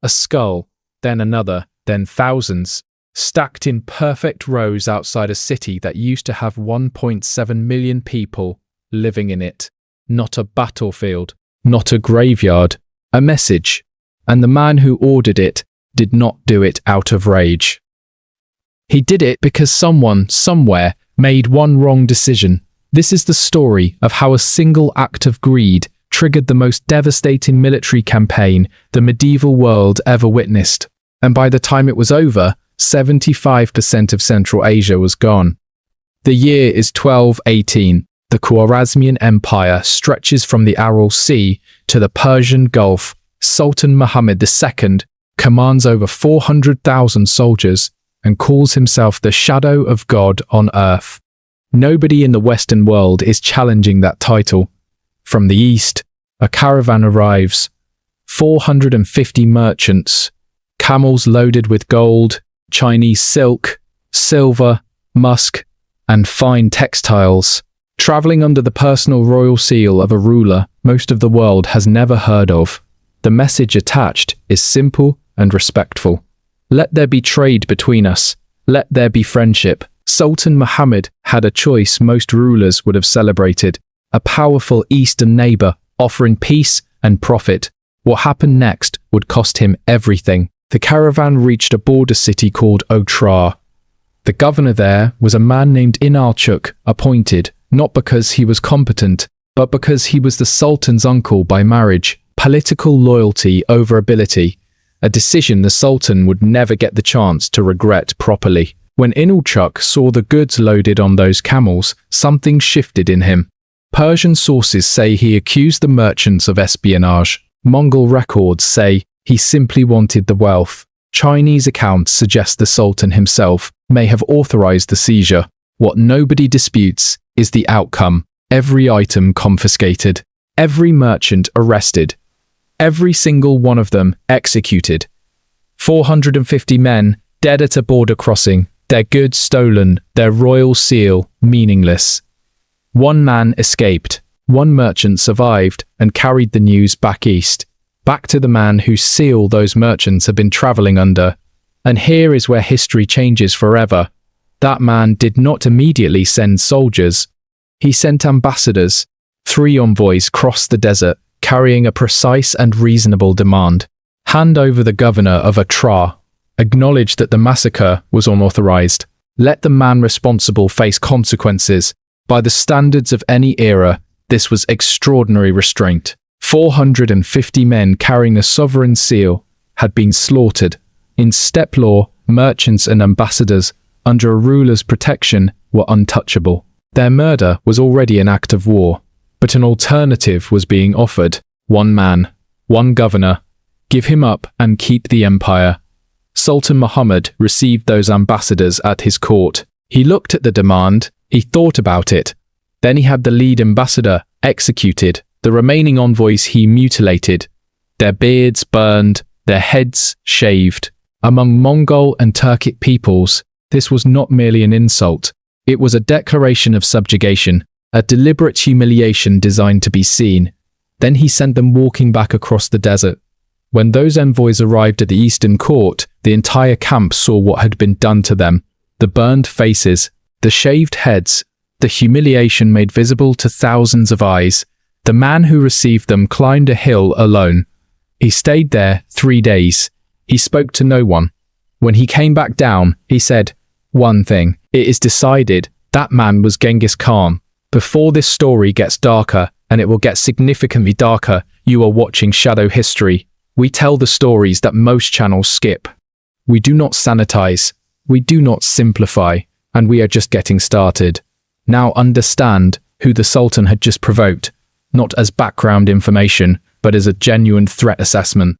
A skull, then another, then thousands, stacked in perfect rows outside a city that used to have 1.7 million people living in it. Not a battlefield, not a graveyard, a message. And the man who ordered it did not do it out of rage. He did it because someone, somewhere, made one wrong decision. This is the story of how a single act of greed triggered the most devastating military campaign the medieval world ever witnessed. And by the time it was over, 75% of Central Asia was gone. The year is 1218. The Khwarazmian Empire stretches from the Aral Sea to the Persian Gulf. Sultan Muhammad II commands over 400,000 soldiers and calls himself the shadow of God on earth. Nobody in the Western world is challenging that title. From the east, a caravan arrives. 450 merchants, camels loaded with gold, Chinese silk, silver, musk, and fine textiles, traveling under the personal royal seal of a ruler most of the world has never heard of. The message attached is simple and respectful. Let there be trade between us. Let there be friendship. Sultan Muhammad had a choice most rulers would have celebrated. A powerful eastern neighbor offering peace and profit. What happened next would cost him everything. The caravan reached a border city called Otrar. The governor there was a man named Inarchuk, appointed, not because he was competent, but because he was the Sultan's uncle by marriage. Political loyalty over ability. A decision the Sultan would never get the chance to regret properly. When Inarchuk saw the goods loaded on those camels, something shifted in him. Persian sources say he accused the merchants of espionage. Mongol records say he simply wanted the wealth. Chinese accounts suggest the Sultan himself may have authorized the seizure. What nobody disputes is the outcome. Every item confiscated. Every merchant arrested. Every single one of them executed. 450 men dead at a border crossing, their goods stolen, their royal seal meaningless. One man escaped. One merchant survived and carried the news back east, back to the man whose seal those merchants had been traveling under. And here is where history changes forever. That man did not immediately send soldiers. He sent ambassadors. 3 envoys crossed the desert, carrying a precise and reasonable demand. Hand over the governor of Otrar. Acknowledge that the massacre was unauthorized. Let the man responsible face consequences. By the standards of any era, this was extraordinary restraint. 450 men carrying the sovereign seal had been slaughtered. In steppe law, merchants and ambassadors, under a ruler's protection, were untouchable. Their murder was already an act of war, but an alternative was being offered. One man, one governor. Give him up and keep the empire. Sultan Muhammad received those ambassadors at his court. He looked at the demand, he thought about it. Then he had the lead ambassador executed. The remaining envoys he mutilated. Their beards burned, their heads shaved. Among Mongol and Turkic peoples, this was not merely an insult. It was a declaration of subjugation, a deliberate humiliation designed to be seen. Then he sent them walking back across the desert. When those envoys arrived at the eastern court, the entire camp saw what had been done to them. The burned faces, the shaved heads, the humiliation made visible to thousands of eyes. The man who received them climbed a hill alone. He stayed there 3 days. He spoke to no one. When he came back down, he said, "One thing, it is decided, that man was Genghis Khan." Before this story gets darker, and it will get significantly darker, you are watching Shadow History. We tell the stories that most channels skip. We do not sanitize. We do not simplify. And we are just getting started. Now understand who the Sultan had just provoked, not as background information, but as a genuine threat assessment.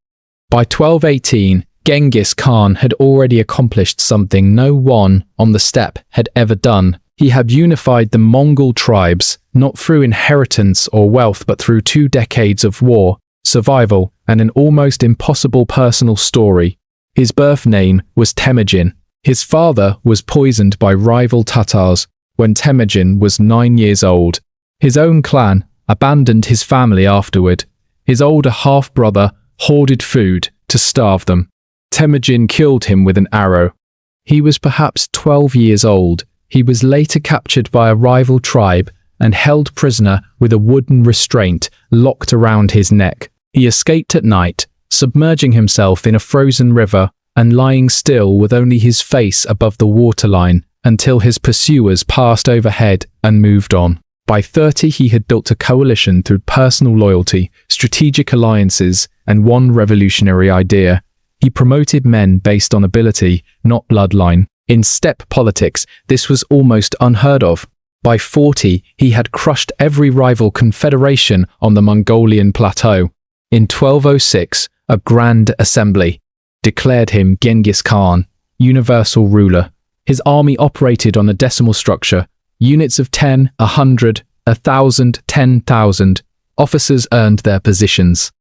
By 1218, Genghis Khan had already accomplished something no one on the steppe had ever done. He had unified the Mongol tribes, not through inheritance or wealth, but through 2 decades of war, survival, and an almost impossible personal story. His birth name was Temujin. His father was poisoned by rival Tatars when Temujin was 9 years old. His own clan abandoned his family afterward. His older half-brother hoarded food, to starve them. Temujin killed him with an arrow. He was perhaps 12 years old. He was later captured by a rival tribe and held prisoner with a wooden restraint locked around his neck. He escaped at night, submerging himself in a frozen river and lying still with only his face above the waterline until his pursuers passed overhead and moved on. By 30, he had built a coalition through personal loyalty, strategic alliances, and one revolutionary idea. He promoted men based on ability, not bloodline. In steppe politics, this was almost unheard of. By 40, he had crushed every rival confederation on the Mongolian plateau. In 1206, a grand assembly declared him Genghis Khan, universal ruler. His army operated on a decimal structure, units of 10, 100, 1,000, 10,000. Officers earned their positions.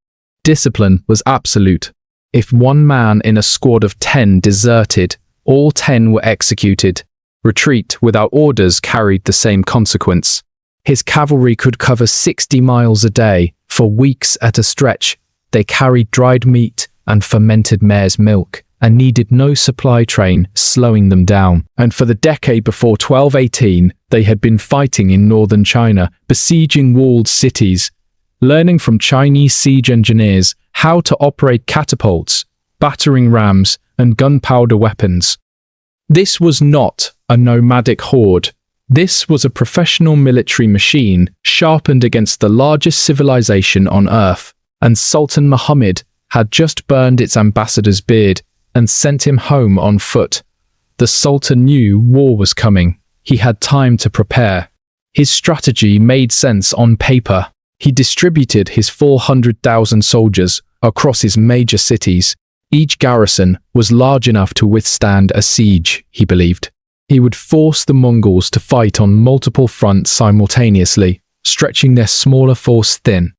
Discipline was absolute. If one man in a squad of 10 deserted, all 10 were executed. Retreat without orders carried the same consequence. His cavalry could cover 60 miles a day for weeks at a stretch. They carried dried meat and fermented mare's milk and needed no supply train slowing them down. And for the decade before 1218, they had been fighting in northern China, besieging walled cities, learning from Chinese siege engineers how to operate catapults, battering rams, and gunpowder weapons. This was not a nomadic horde. This was a professional military machine sharpened against the largest civilization on earth, and Sultan Muhammad had just burned its ambassador's beard and sent him home on foot. The Sultan knew war was coming. He had time to prepare. His strategy made sense on paper. He distributed his 400,000 soldiers across his major cities. Each garrison was large enough to withstand a siege, he believed. He would force the Mongols to fight on multiple fronts simultaneously, stretching their smaller force thin.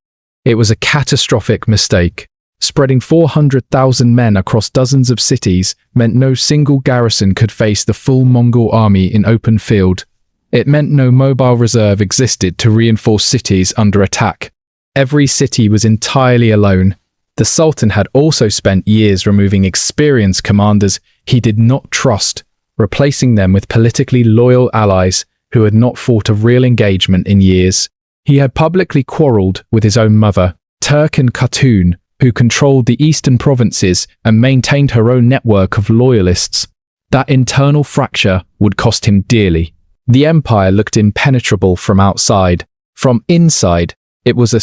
It was a catastrophic mistake. Spreading 400,000 men across dozens of cities meant no single garrison could face the full Mongol army in open field. It meant no mobile reserve existed to reinforce cities under attack. Every city was entirely alone. The Sultan had also spent years removing experienced commanders he did not trust, replacing them with politically loyal allies who had not fought a real engagement in years. He had publicly quarreled with his own mother, Turkin Khatun, who controlled the eastern provinces and maintained her own network of loyalists. That internal fracture would cost him dearly. The empire looked impenetrable from outside. From inside, it was a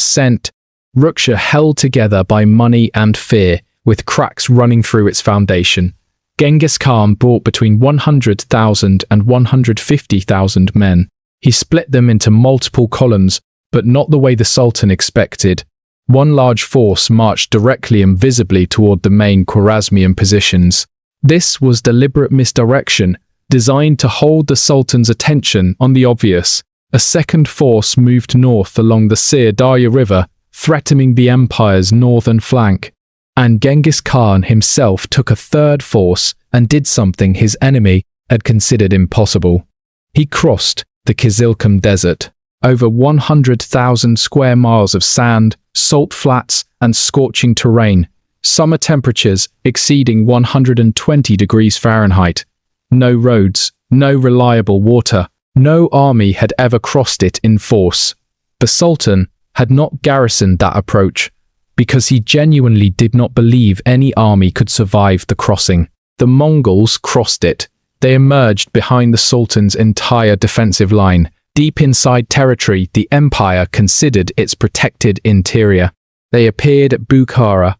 Ruksha held together by money and fear, with cracks running through its foundation. Genghis Khan brought between 100,000 and 150,000 men. He split them into multiple columns, but not the way the Sultan expected. One large force marched directly and visibly toward the main Khwarazmian positions. This was deliberate misdirection, designed to hold the Sultan's attention on the obvious. A second force moved north along the Sir Darya River, threatening the empire's northern flank. And Genghis Khan himself took a third force and did something his enemy had considered impossible. He crossed the Kizilkum Desert, over 100,000 square miles of sand, salt flats, and scorching terrain, summer temperatures exceeding 120 degrees Fahrenheit. No roads, no reliable water, no army had ever crossed it in force. The Sultan had not garrisoned that approach because he genuinely did not believe any army could survive the crossing. The Mongols crossed it. They emerged behind the Sultan's entire defensive line, deep inside territory the empire considered its protected interior. They appeared at Bukhara.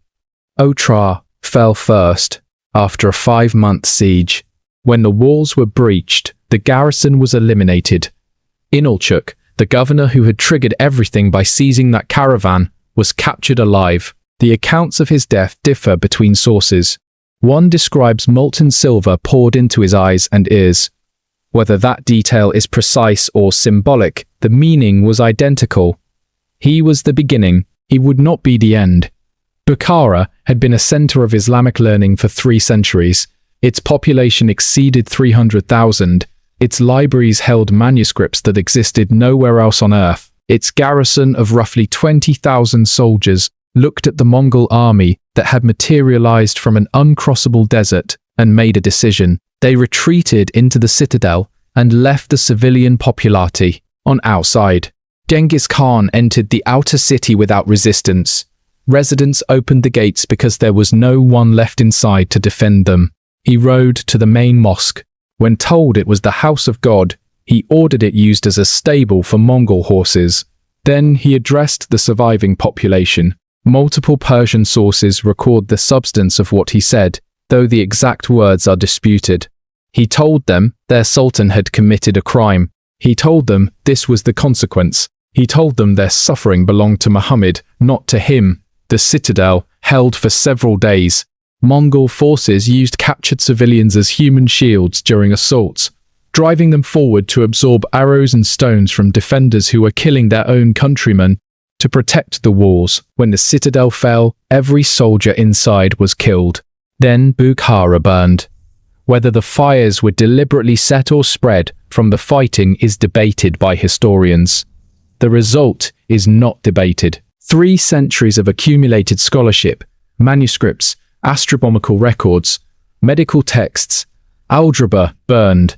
Otrar fell first, after a 5-month siege. When the walls were breached, the garrison was eliminated. Inalchuk, the governor who had triggered everything by seizing that caravan, was captured alive. The accounts of his death differ between sources. One describes molten silver poured into his eyes and ears. Whether that detail is precise or symbolic, the meaning was identical. He was the beginning, he would not be the end. Bukhara had been a center of Islamic learning for 3 centuries. Its population exceeded 300,000. Its libraries held manuscripts that existed nowhere else on earth. Its garrison of roughly 20,000 soldiers looked at the Mongol army that had materialized from an uncrossable desert and made a decision. They retreated into the citadel and left the civilian populati on outside. Genghis Khan entered the outer city without resistance. Residents opened the gates because there was no one left inside to defend them. He rode to the main mosque. When told it was the house of God, he ordered it used as a stable for Mongol horses. Then he addressed the surviving population. Multiple Persian sources record the substance of what he said, though the exact words are disputed. He told them their sultan had committed a crime. He told them this was the consequence. He told them their suffering belonged to Muhammad, not to him. The citadel, held for several days. Mongol forces used captured civilians as human shields during assaults, driving them forward to absorb arrows and stones from defenders who were killing their own countrymen. To protect the walls, when the citadel fell, every soldier inside was killed. Then Bukhara burned. Whether the fires were deliberately set or spread from the fighting is debated by historians. The result is not debated. 3 centuries of accumulated scholarship, manuscripts, astronomical records, medical texts, algebra burned.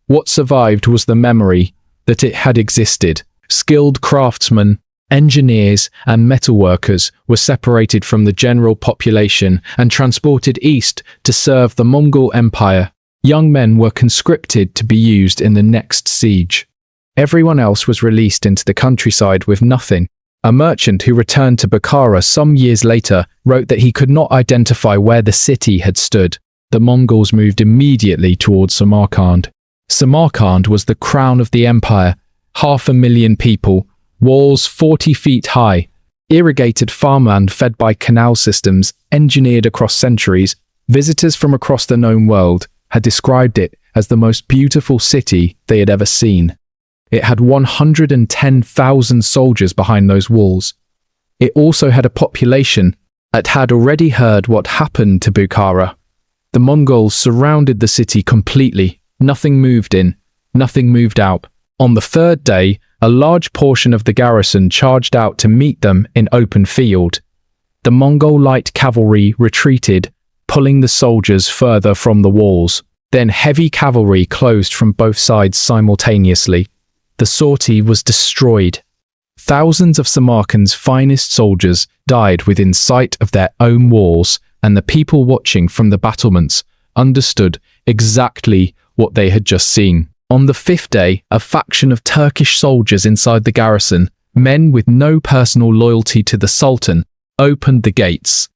What survived was the memory that it had existed. Skilled craftsmen, engineers, and metalworkers were separated from the general population and transported east to serve the Mongol Empire. Young men were conscripted to be used in the next siege. Everyone else was released into the countryside with nothing. A merchant who returned to Bukhara some years later wrote that he could not identify where the city had stood. The Mongols moved immediately towards Samarkand. Samarkand was the crown of the empire. 500,000 people, walls 40 feet high, irrigated farmland fed by canal systems engineered across centuries. Visitors from across the known world had described it as the most beautiful city they had ever seen. It had 110,000 soldiers behind those walls. It also had a population that had already heard what happened to Bukhara. The Mongols surrounded the city completely. Nothing moved in, nothing moved out. On the 3rd day, a large portion of the garrison charged out to meet them in open field. The Mongol light cavalry retreated, pulling the soldiers further from the walls. Then heavy cavalry closed from both sides simultaneously. The sortie was destroyed. Thousands of Samarkand's finest soldiers died within sight of their own walls, and the people watching from the battlements understood exactly what they had just seen. On the 5th day, a faction of Turkish soldiers inside the garrison, men with no personal loyalty to the Sultan, opened the gates.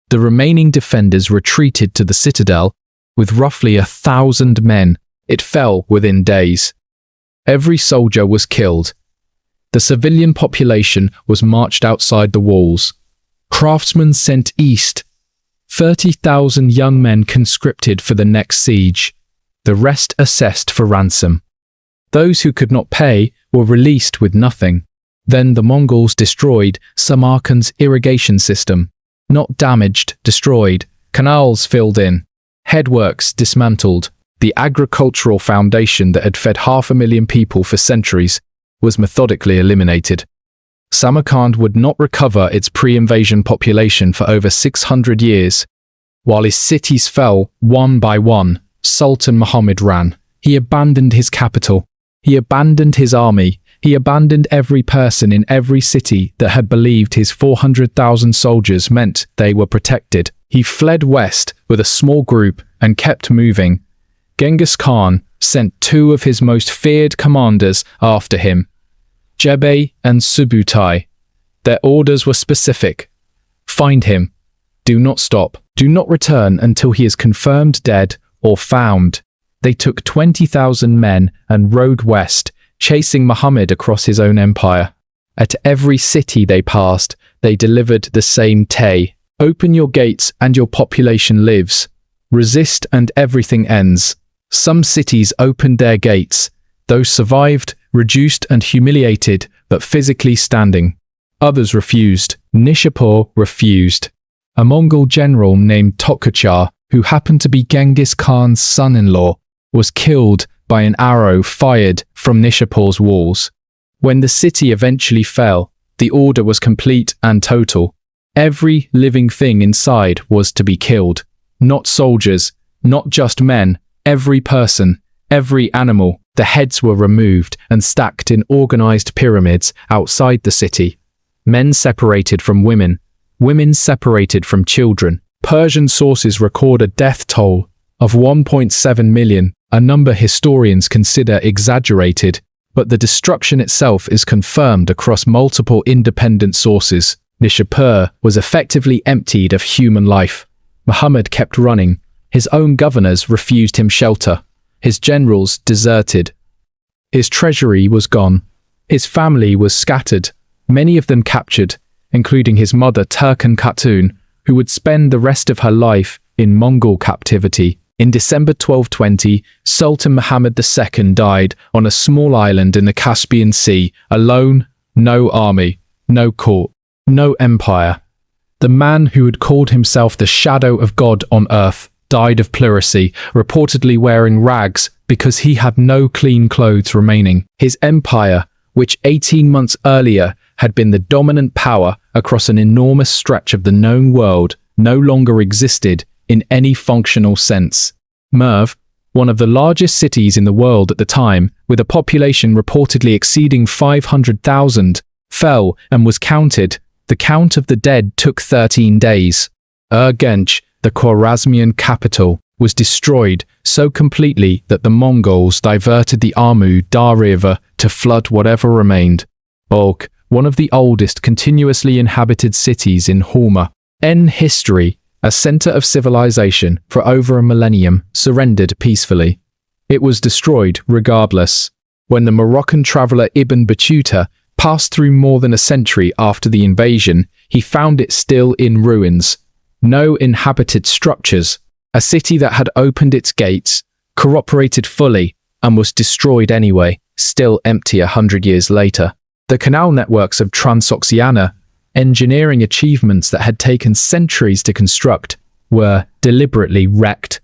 The remaining defenders retreated to the citadel with roughly 1,000 men. It fell within days. Every soldier was killed. The civilian population was marched outside the walls. Craftsmen sent east. 30,000 young men conscripted for the next siege. The rest assessed for ransom. Those who could not pay were released with nothing. Then the Mongols destroyed Samarkand's irrigation system. Not damaged, destroyed. Canals filled in. Headworks dismantled. The agricultural foundation that had fed 500,000 people for centuries was methodically eliminated. Samarkand would not recover its pre-invasion population for over 600 years. While his cities fell one by one, Sultan Muhammad ran. He abandoned his capital. He abandoned his army. He abandoned every person in every city that had believed his 400,000 soldiers meant they were protected. He fled west with a small group and kept moving. Genghis Khan sent 2 of his most feared commanders after him, Jebe and Subutai. Their orders were specific. Find him. Do not stop. Do not return until he is confirmed dead or found. They took 20,000 men and rode west, chasing Muhammad across his own empire. At every city they passed, they delivered the same tay. Open your gates and your population lives. Resist and everything ends. Some cities opened their gates. Those survived, reduced and humiliated, but physically standing. Others refused. Nishapur refused. A Mongol general named Otrar, who happened to be Genghis Khan's son-in-law, was killed by an arrow fired from Nishapur's walls. When the city eventually fell, the order was complete and total. Every living thing inside was to be killed. Not soldiers, not just men, every person, every animal. The heads were removed and stacked in organized pyramids outside the city. Men separated from women, women separated from children. Persian sources record a death toll of 1.7 million, a number historians consider exaggerated, but the destruction itself is confirmed across multiple independent sources. Nishapur was effectively emptied of human life. Muhammad kept running. His own governors refused him shelter. His generals deserted. His treasury was gone. His family was scattered, many of them captured, including his mother Turkan Khatun, who would spend the rest of her life in Mongol captivity. In December 1220, Sultan Muhammad II died on a small island in the Caspian Sea, alone, no army, no court, no empire. The man who had called himself the shadow of God on earth died of pleurisy, reportedly wearing rags because he had no clean clothes remaining. His empire, which 18 months earlier had been the dominant power across an enormous stretch of the known world, no longer existed in any functional sense. Merv, one of the largest cities in the world at the time, with a population reportedly exceeding 500,000, fell and was counted. The count of the dead took 13 days. Urgench, the Khwarazmian capital, was destroyed so completely that the Mongols diverted the Amu Dar River to flood whatever remained. Balkh, one of the oldest continuously inhabited cities in Hurma, in history, a center of civilization for over a millennium, surrendered peacefully. It was destroyed regardless. When the Moroccan traveler Ibn Battuta passed through more than a century after the invasion, he found it still in ruins. No inhabited structures. A city that had opened its gates, cooperated fully, and was destroyed anyway, still empty 100 years later. The canal networks of Transoxiana, engineering achievements that had taken centuries to construct, were deliberately wrecked.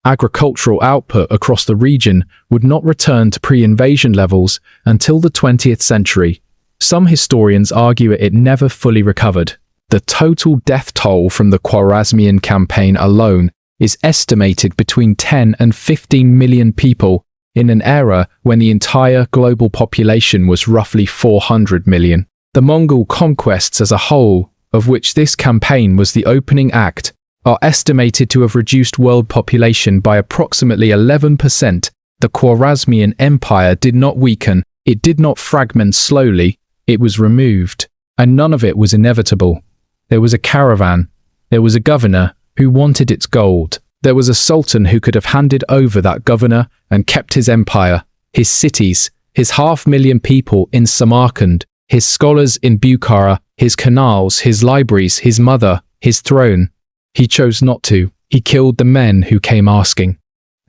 Agricultural output across the region would not return to pre-invasion levels until the 20th century. Some historians argue it never fully recovered. The total death toll from the Khwarazmian campaign alone is estimated between 10 and 15 million people in an era when the entire global population was roughly 400 million. The Mongol conquests as a whole, of which this campaign was the opening act, are estimated to have reduced world population by approximately 11%. The Khwarazmian Empire did not weaken, it did not fragment slowly, it was removed, and none of it was inevitable. There was a caravan, there was a governor who wanted its gold, there was a sultan who could have handed over that governor and kept his empire, his cities, his 500,000 people in Samarkand, his scholars in Bukhara, his canals, his libraries, his mother, his throne. He chose not to. He killed the men who came asking.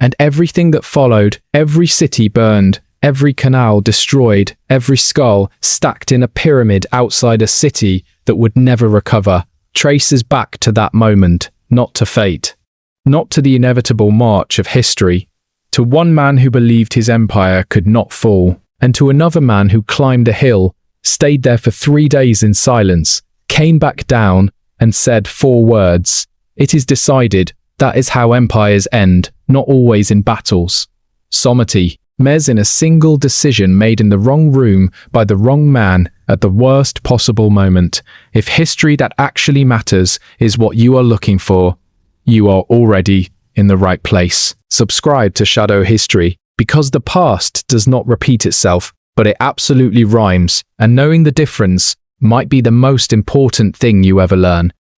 And everything that followed, every city burned, every canal destroyed, every skull stacked in a pyramid outside a city that would never recover, traces back to that moment, not to fate, not to the inevitable march of history, to one man who believed his empire could not fall, and to another man who climbed a hill, stayed there for 3 days in silence, came back down, and said 4 words. It is decided, that is how empires end, not always in battles. Sommity, Mez in a single decision made in the wrong room by the wrong man at the worst possible moment. If history that actually matters is what you are looking for, you are already in the right place. Subscribe to Shadow History, because the past does not repeat itself, but it absolutely rhymes, and knowing the difference might be the most important thing you ever learn.